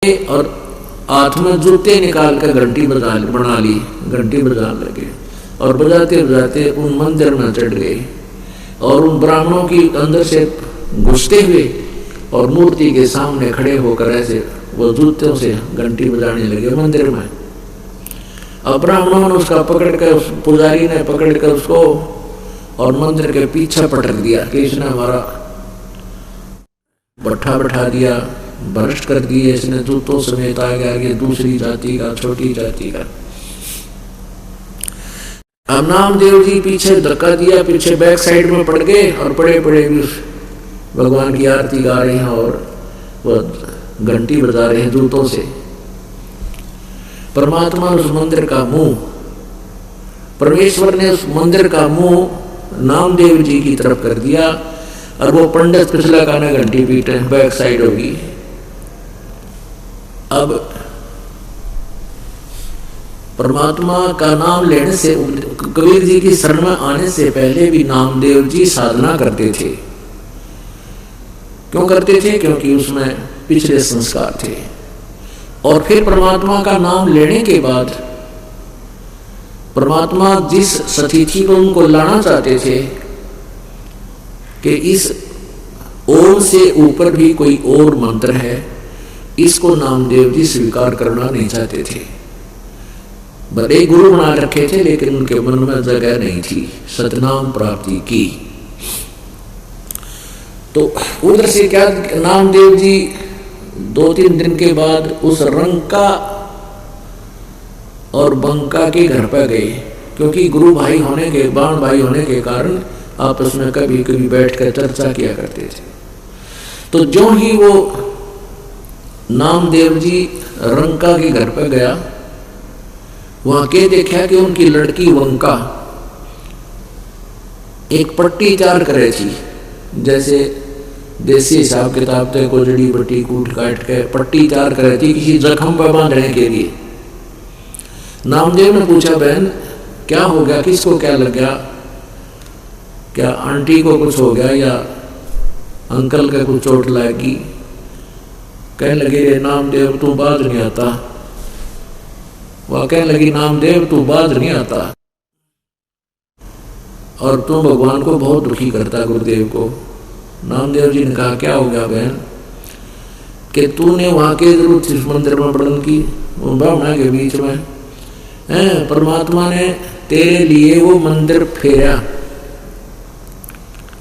और हाथ में जूते निकाल कर घंटी बना ली, घंटी बजाने लगे और बजाते बजाते उन मंदिर में चढ़ गए और उन ब्राह्मणों की अंदर से घुसते हुए और मूर्ति के सामने खड़े होकर ऐसे वो जूतों से घंटी बजाने लगे मंदिर में। अब ब्राह्मणों ने उसका पकड़ कर, उस पुजारी ने पकड़ कर उसको और मंदिर के पीछे पटक दिया कि इसने हमारा भट्ठा बैठा दिया, भ्रष्ट कर दिए इसने, जूतों समेत आ गया ये दूसरी जाति का, छोटी जाति का। अब नामदेव जी पीछे धक्का दिया, पीछे बैक साइड में पड़ गए और पड़े पड़े भी भगवान की आरती गा रहे हैं और वह घंटी बजा रहे हैं जूतों से। परमात्मा उस मंदिर का मुंह, परमेश्वर ने उस मंदिर का मुंह नामदेव जी की तरफ कर दिया और वो पंडित पिछला गाना घंटी पीटे बैक साइड होगी। अब परमात्मा का नाम लेने से, कबीर जी की शरण में आने से पहले भी नामदेव जी साधना करते थे। क्यों करते थे? क्योंकि उसमें पिछले संस्कार थे। और फिर परमात्मा का नाम लेने के बाद परमात्मा जिस स्थिति को उनको लाना चाहते थे कि इस ओम से ऊपर भी कोई और मंत्र है, इसको नामदेव जी स्वीकार करना नहीं चाहते थे। बड़े गुरु बना रखे थे लेकिन उनके मन में जगह नहीं थी सतनाम प्राप्ति की। तो उधर से क्या, नामदेव जी 2-3 दिन के बाद उस रंका और बंका के घर पर गए, क्योंकि गुरु भाई होने के, बाण भाई होने के कारण आपस में कभी कभी बैठकर चर्चा किया करते थे। तो जो ही वो नामदेव जी रंका के घर पर गया, वहां के देखा कि उनकी लड़की वंका एक पट्टी तैयार करे थी, जैसे देसी हिसाब किताब थे को जड़ी बट्टी कूट काट के पट्टी तैयार करे थी किसी जख्म पर बांधने के लिए। नामदेव ने पूछा, बहन क्या हो गया, किसको क्या लग गया, क्या आंटी को कुछ हो गया या अंकल का कुछ चोट लगी? कहने लगे, नामदेव तू बाज नहीं आता। वह कहने लगी, नामदेव तू बाज नहीं आता और तू भगवान को बहुत दुखी करता, गुरुदेव को। नामदेव जी ने कहा, क्या हो गया बहन? कि तूने वहां के जरूर इस मंदिर में पढ़न की ब्राह्मणा के बीच में है, परमात्मा ने तेरे लिए वो मंदिर फेरा,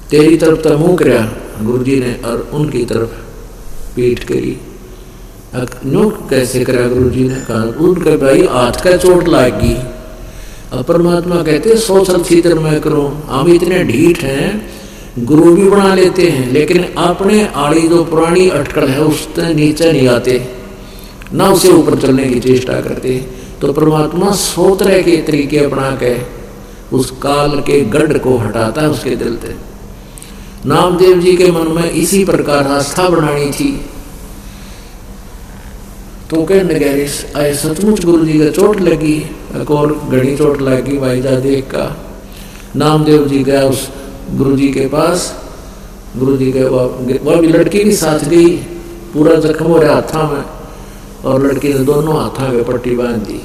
तेरी तरफ तो मुंह कराया गुरु जी ने और उनकी तरफ पीठ करी। कैसे करा गुरु जी ने? कहा उनके भाई हाथ का चोट लागी। अब परमात्मा कहते 100 साल छीतर मैं करो, हम इतने ढीठ हैं, गुरु भी बना लेते हैं लेकिन अपने आड़ी जो पुरानी अटकल है उससे नीचे नहीं आते, ना उसे ऊपर चलने की चेष्टा करते। तो परमात्मा 100 तरह के तरीके अपना के उस काल के गढ़ को हटाता है उसके दिल से। नामदेव जी के मन में इसी प्रकार आस्था बनानी थी। तो कहने लगे, आए सचमुच गुरु जी का चोट लगी, एक और घड़ी चोट लगी भाई जा देख का। नामदेव जी गया उस गुरु जी के पास, गुरु जी के वह भी लड़की भी साथ गई, पूरा जख्म हो रहा हाथा में और लड़की ने दोनों हाथा में पट्टी बांध दी।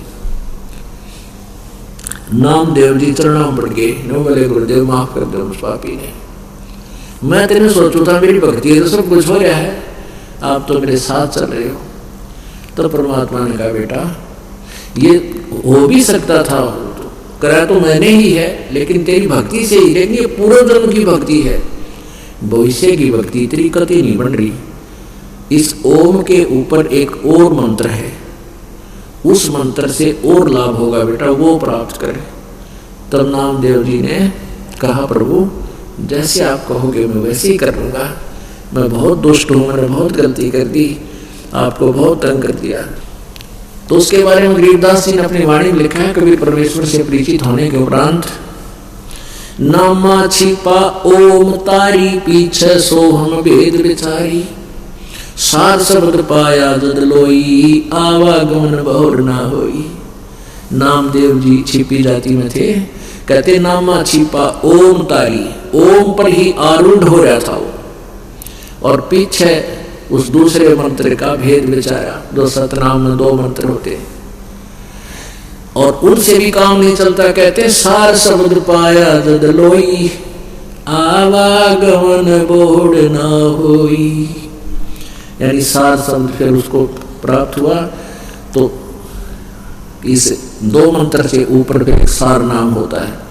नामदेव जी चरणों में पड़ गए, नो बोले गुरुदेव माफ कर दो उस पापी ने, मैं तेरे सोचू था मेरी भक्ति है तो सब कुछ हो रहा है, आप तो मेरे साथ चल रहे हो। तो परमात्मा ने कहा, बेटा ये हो भी सकता था, करा तो मैंने ही है लेकिन तेरी भक्ति से ही, लेकिन ये पूर्व जन्म की भक्ति है, भविष्य की भक्ति तेरी कति नहीं बन रही। इस ओम के ऊपर एक और मंत्र है, उस मंत्र से और लाभ होगा बेटा, वो प्राप्त करे। तब नामदेव जी ने कहा, प्रभु जैसे आप कहोगे मैं वैसे ही करूँगा, मैं बहुत दुष्ट हूँ, मैंने बहुत गलती कर दी, आपको बहुत तंग कर दिया। तो उसके बारे में गरीबदास जी ने अपनी वाणी में लिखा है, कभी परमेश्वर से परिचित होने के उपरांत, नामा छिपा ओम तारी पीछे सोहम भेद विचारी, सार शब्द पाया जद लोई, आवागमन बहुर ना होई। नामदेव जी छिपी जाति में थे, कहते नामा छिपा ओम तारी, ओम पर ही आरूढ़ हो रहा था वो, और पीछे उस दूसरे मंत्र का भेद विचारा। जो सतनाम में 2 मंत्र होते हैं और उनसे भी काम नहीं चलता। कहते सार शब्द पाया जद लोई, आवागमन बोड़ ना होई। यानी सार शब्द फिर उसको प्राप्त हुआ तो इस 2 मंत्र से ऊपर फिर सार नाम होता है।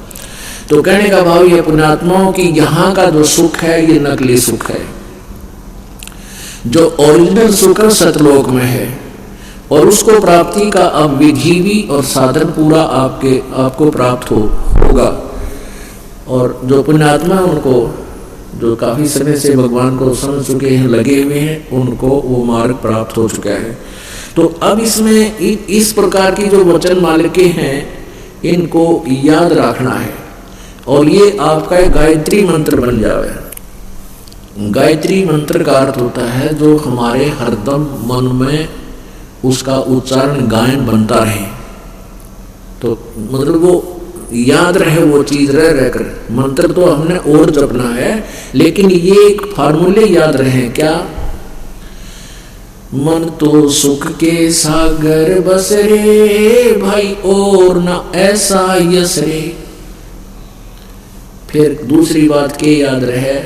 तो कहने का भाव ये पुण्यात्माओं की यहाँ का जो सुख है ये नकली सुख है। जो ओरिजिनल सुख सतलोक में है और उसको प्राप्ति का अब विधि भी और साधन पूरा आपको प्राप्त होगा। और जो पुण्यात्मा उनको जो काफी समय से भगवान को समझ चुके हैं, लगे हुए हैं, उनको वो मार्ग प्राप्त हो चुका है। तो अब इसमें इस प्रकार की जो वचन मालिके हैं इनको याद रखना है और ये आपका एक गायत्री मंत्र बन जाए। गायत्री मंत्र का अर्थ होता है जो हमारे हरदम मन में उसका उच्चारण गायन बनता रहे। तो मतलब वो याद रहे, वो चीज रह कर। मंत्र तो हमने और जपना है लेकिन ये एक फार्मूले याद रहे। क्या? मन तो सुख के सागर बस रे भाई और ना ऐसा यस रे। फिर दूसरी बात के याद रहे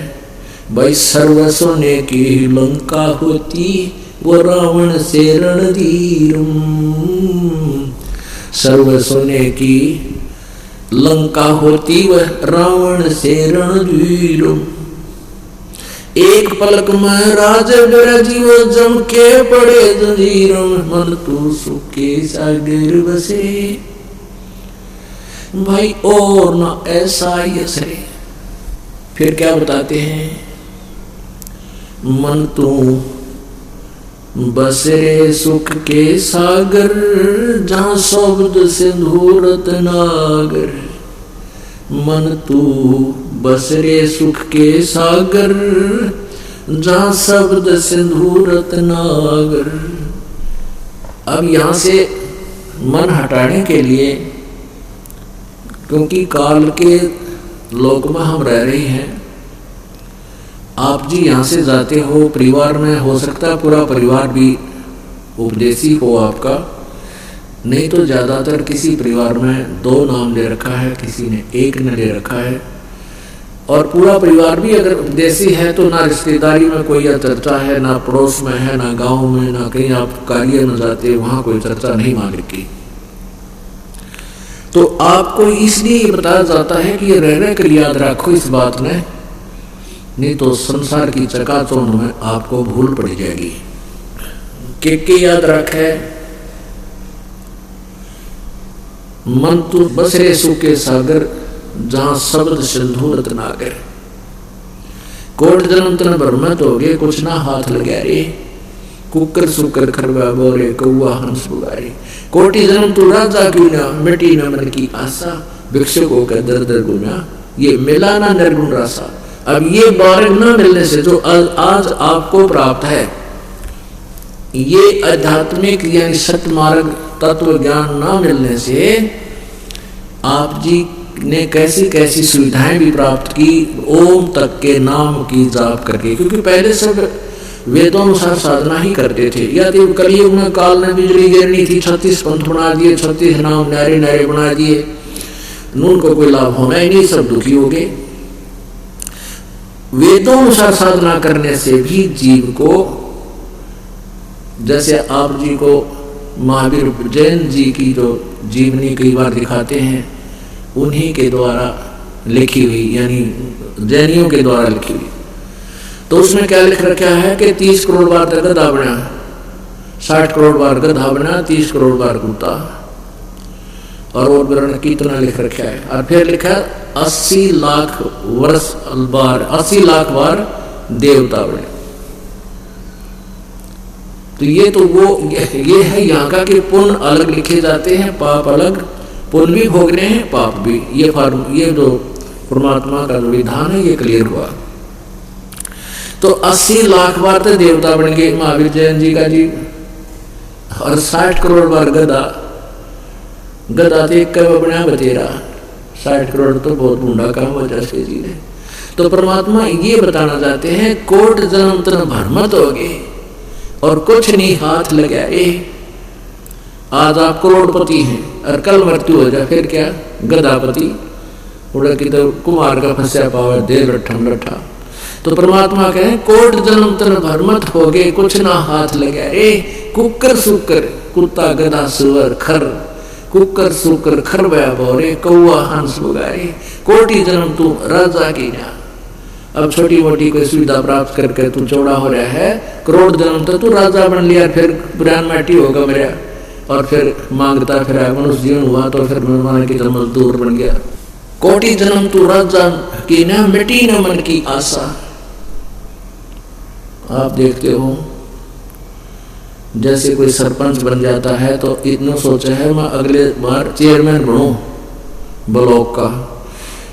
भाई, सर्व सोने की लंका होती वो रावण से रणधीरम। सर्व सोने की लंका होती वह रावण से रणधीरम। एक पलक में राज जीव जम के पड़े जंजीरम। मन तो सुख के सागर बसे भाई और ना ऐसा यस रे। फिर क्या बताते हैं? मन तो बसरे सुख के सागर जहाँ शब्द सिंधु रत्नागर। मन तू बसरे सुख के सागर जहाँ शब्द सिंधु रत्नागर। अब यहाँ से मन हटाने के लिए, क्योंकि काल के लोक में हम रह रहे हैं, आप जी यहाँ से जाते हो, परिवार में हो सकता है पूरा परिवार भी उपदेशी हो आपका, नहीं तो ज्यादातर किसी परिवार में 2 नाम ले रखा है, किसी ने 1 ने ले रखा है। और पूरा परिवार भी अगर उपदेशी है तो ना रिश्तेदारी में कोई चर्चा है, ना पड़ोस में है, ना गांव में, ना कहीं आप कार्य में जाते वहां कोई चर्चा नहीं मालिक की। तो आपको इसलिए बताया जाता है कि ये रह कर याद रखो इस बात में, नहीं तो संसार की चकाचौंध में आपको भूल पड़ जाएगी। के याद रखे, मन तो बसरे सुख के सागर जहां शब्द सिंधु रत्नागर। कोट जन्म तन भ्रमत हो गए कुछ ना हाथ लगा रे। कुकर सुकर खरवा बोरे कौआ हंस बुगारे। कोटि जन्म तू राजा क्यों ना मिटी न मन की आशा। भिक्षुकों का दर दर गुना ये मिला ना निर्गुण रासा। अब ये बारग न मिलने से जो आज आपको प्राप्त है, ये आध्यात्मिक यानी सत्य मार्ग तत्व ज्ञान न मिलने से आप जी ने कैसी कैसी सुविधाएं भी प्राप्त की ओम तक के नाम की जाप करके। क्योंकि पहले सब वेदोनुसार साधना ही करते थे। या तो कलयुग में काल ने बिजली गिरनी थी, 36 पंथ बना दिए, 36 नाम नारे नारे बना दिए, नून को कोई लाभ होना ही नहीं, सब दुखी हो गए। वेदोनुसार साधना करने से भी जीव को, जैसे आप जी को महावीर जैन जी की जो जीवनी कई बार दिखाते हैं, उन्हीं के द्वारा लिखी हुई, यानी जैनियों के द्वारा लिखी हुई। तो उसमें क्या लिख रखा है कि 30 करोड़ बार तक गधा बना, 60 करोड़ बार गधा बना, 30 करोड़ बार कुत्ता, और वर्ण कितना लिख रखा है। और फिर लिखा 80 लाख वर्ष बार, 80 लाख बार देवता बने। तो ये तो वो ये है यहाँ का कि पुण्य अलग लिखे जाते हैं, पाप अलग। पुण्य भी भोगने हैं, पाप भी। ये जो परमात्मा का जो विधान है ये क्लियर हुआ। तो 80 लाख बार तो देवता बन गए महावीर जैन जी का जी, और 60 करोड़ बार गधा तो एक कब बना बतेरा। 60 करोड़ तो बहुत बूढ़ा काम हो जाए जी ने। तो परमात्मा ये बताना चाहते हैं कोट जन्म तन भ्रमत हो गए, और कुछ नहीं हाथ लगाए। आज आप करोड़पति हैं और कल मृत्यु हो जाए फिर क्या? गदापति उड़ा की तो कुमार का फंसा पावे देर रठम रठा। तो परमात्मा कहे कोट जन्म तर भरमत हो गए कुछ ना हाथ लगे रे। कुकर सुकर कुत्ता गधा सुअर खर, कुकर सुकर खर बया बोरे कौआ हंस बुगारे। कोटि जन्म तू राजा की ना। अब छोटी मोटी कोई सुविधा प्राप्त करके तू चौड़ा हो रहा है, करोड़ जन्म तो तू राजा बन लिया, फिर पुरान माटी होगा मेरा, और फिर मांगता फिर मनुष्य जीवन हुआ तो फिर मान की तो मजदूर बन गया। कोटि जन्म तू राजा की ना मिटी न मन की आशा। आप देखते हो जैसे कोई सरपंच बन जाता है तो इतना सोचा है मैं अगले बार चेयरमैन बनूं ब्लॉक का,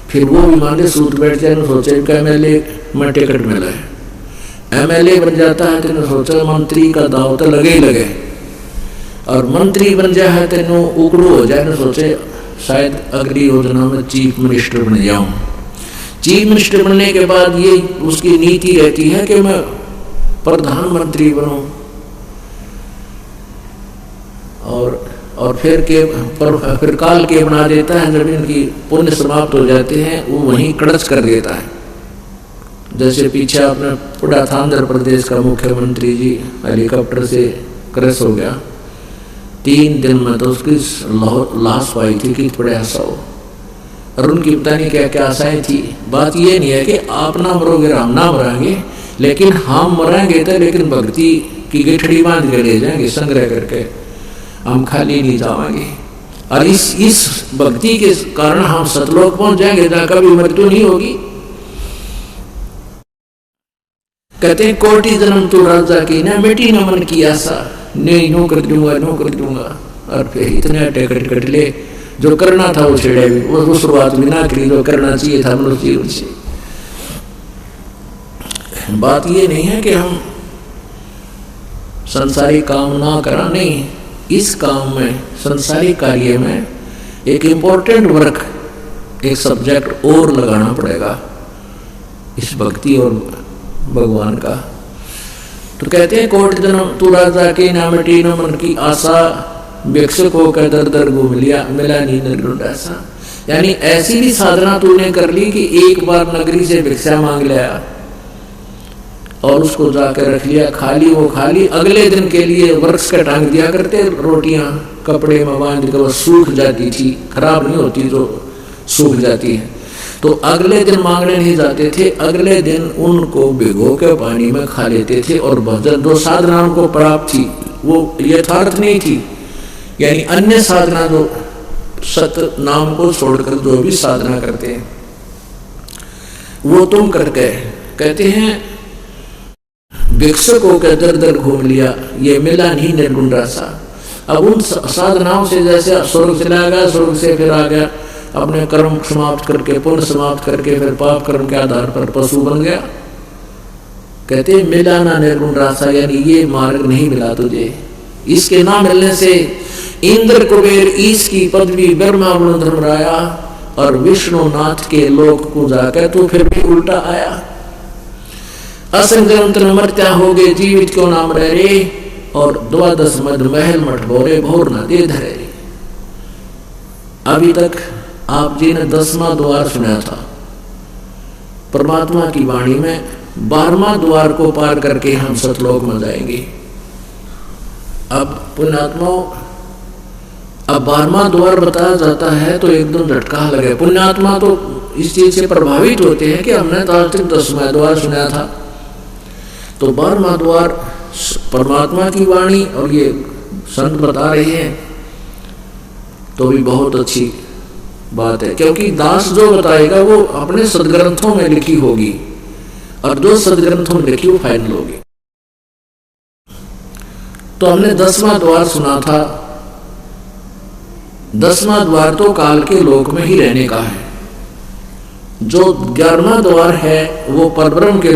फिर वो भी मान सूट बैठ जाए ना सोचे एमएलए में टिकट मिला है। एमएलए बन जाता है तो सोचा मंत्री का दाव तो लगे ही लगे, और मंत्री बन जाए है तेनो उकड़ू हो जाए ना सोचे शायद अगली योजना में चीफ मिनिस्टर बन जाऊं। चीफ मिनिस्टर बनने के बाद ये उसकी नीति रहती है कि मैं प्रधानमंत्री बनूं, और फिर काल के बना देता है। जब इनकी पुण्य समाप्त हो जाते हैं वो वहीं कड़च कर देता है। जैसे पीछे आपने पढ़ा था आंध्र प्रदेश का मुख्यमंत्री जी हेलीकॉप्टर से क्रैश हो गया, 3 दिन में तो उसकी लाश पाई थी कि बड़े आशा हो, और उनकी पता नहीं क्या क्या आशाएं थी। बात ये नहीं है कि आप ना मरोगे हम ना मरेंगे, लेकिन हम मरेंगे तो लेकिन भक्ति की गठड़ी बांध के ले जाएंगे संग्रह करके, हम खाली नहीं जाएंगे। और इस भक्ति के कारण हम सतलोक पहुंच जाएंगे जहां कभी मृत्यु नहीं होगी। कहते हैं कोटि जन्म तो राजा की ना मिटी न मन की आशा, नहीं नो कर दूंगा, और फिर इतने टिकट कट ले जो करना था वो छेड़े भी, वो शुरुआत भी ना करी जो करना चाहिए था मनुष्य जीवन से। बात ये नहीं है कि हम संसारी काम ना करा, नहीं, इस काम में संसारी कार्य में एक इम्पोर्टेंट वर्क एक सब्जेक्ट और लगाना पड़ेगा इस भक्ति और भगवान का। तो कहते हैं कोट जन्म तू राजा के ना मिटी न मन की आशा, भिक्षुक होकर दर दर घूम लिया मिला नहीं निर्गुण ऐसा। यानी ऐसी भी साधना तूने कर ली कि एक बार नगरी से भिक्षा मांग लिया और उसको जाकर रख लिया, खाली वो खाली अगले दिन के लिए वृक्ष का टांग दिया करते, रोटियां कपड़े में बांध कर वो सूख जाती थी, खराब नहीं होती जो सूख जाती है, तो अगले दिन मांगने नहीं जाते थे, अगले दिन उनको भिगो के पानी में खा लेते थे। और भजन जो साधना उनको प्राप्त थी वो यथार्थ नहीं थी, यानी अन्य साधना जो सत नाम को छोड़कर जो भी साधना करते हैं वो तुम करके कहते हैं भिक्षुक होकर दर दर घूम लिया ये मिला नहीं निर्गुण रासा। अब उन साधनाओं से जैसे स्वर्ग चला गया, स्वर्ग से फिर आ गया, अपने कर्म समाप्त करके पुण्य समाप्त करके फिर पाप कर्म के आधार पर पशु बन गया। कहते मिला ना निर्गुण रासा, यानी ये मार्ग नहीं मिला तुझे, इसके ना मिलने से इंद्र कुबेर ईश की पदवी ब्रह्मा वरुण धर्मराया और विष्णु नाथ के लोक को जाकर तू फिर भी उल्टा आया। असंग्रंथन मर्त्या हो गए जीवित क्यों नाम रह रे, और 12 मद महल मठ भोरे भोर न दे धरे। अभी तक आप जी ने 10वां द्वार सुना था परमात्मा की वाणी में, 12वां द्वार को पार करके हम सतलोक में जाएंगे। अब पुण्यात्माओं अब 12वां द्वार बताया जाता है तो एकदम झटका लगे। पुण्यात्मा तो इस चीज से प्रभावित होते हैं कि हमने तो आज तक 10वां द्वार सुना था, तो 12वां द्वार परमात्मा की वाणी और ये संत बता रहे हैं तो भी बहुत अच्छी बात है, क्योंकि दास जो बताएगा वो अपने सदग्रंथों में लिखी होगी और जो सदग्रंथों में लिखी वो फाइनल होगी। तो हमने 10वां द्वार सुना था। 10वां द्वार तो काल के लोक में ही रहने का है। जो 11वां द्वार है वो परब्रह्म के